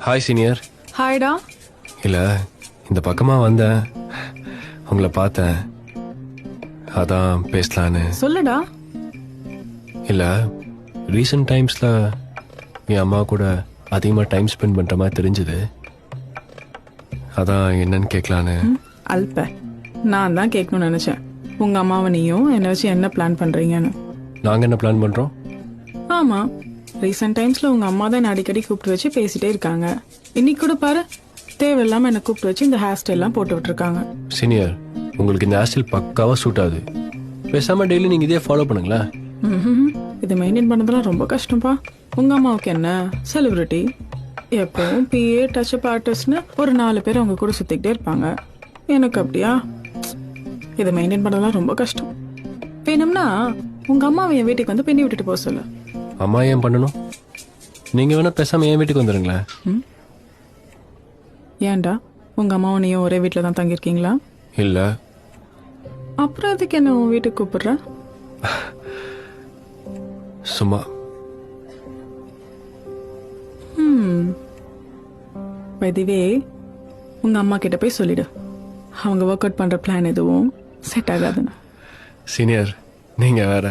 Hi senior. ஹாய்டா. இல்லை, இந்த பக்கமாக வந்தேன், உங்களை பார்த்தேன், அதான் பேசலான்னு. சொல்லுடா. இல்லை, ரீசெண்ட் டைம்ஸில் என் அம்மா கூட அதிகமாக டைம் ஸ்பெண்ட் பண்ணுற மாதிரி தெரிஞ்சுது, அதான் என்னன்னு கேட்கலான்னு. அல்ப நான் தான் கேட்கணும்னு நினைச்சேன். உங்க அம்மாவை நீயும் என்னை வச்சு என்ன பிளான் பண்றீங்கன்னு. நாங்கள் என்ன பிளான் பண்ணுறோம்? ஆமா, ரீசெண்ட் டைம்ஸ்ல உங்க அம்மா தான் என்னை அடிக்கடி கூப்பிட்டு வச்சு பேசிட்டே இருக்காங்க. இன்னைக்கு கூட பாரு, தேவையில்லாம என்னை கூப்பிட்டு வச்சு இந்த ஹேர் ஸ்டைல் எல்லாம் போட்டு விட்டுருக்காங்க. சீனியர், உங்களுக்கு இந்த ஹேர் ஸ்டைல் பக்காவாக சூட் ஆகுது, பேசாமல் டெய்லி நீங்கள் இதே ஃபாலோ பண்ணுங்களேன். இதை மெயின்டைன் பண்ணதெல்லாம் ரொம்ப கஷ்டம்ப்பா. உங்க அம்மாவுக்கு என்ன செலிபிரிட்டி, எப்பவும் பிஏ டச்சப் ஆர்டிஸ்ட்னு ஒரு 4 பேர் அவங்க கூட சுத்திக்கிட்டே இருப்பாங்க. எனக்கு அப்படியா? இதை மெயின்டைன் பண்ணதெல்லாம் ரொம்ப கஷ்டம். வேணும்னா உங்க அம்மாவை என் வீட்டுக்கு வந்து பின்னி விட்டுட்டு போக சொல்லு. அம்மா ஏன் பண்ணணும்? நீங்கள் வேணால் பேசாமல் என் வீட்டுக்கு வந்துடுங்களேன். ஏன்டா, உங்க அம்மாவும் நீயும் ஒரே வீட்டில் தான் தங்கியிருக்கீங்களா? இல்லை. அப்புறம் அதுக்கு என்ன உன் வீட்டுக்கு கூப்பிடுற? சும்மா. இதுவே உங்க அம்மா கிட்ட போய் சொல்லிடு, அவங்க ஒர்க் அவுட் பண்ற பிளான் எதுவும் செட் ஆகாதுன்னு. சீனியர், நீங்கள் வேற.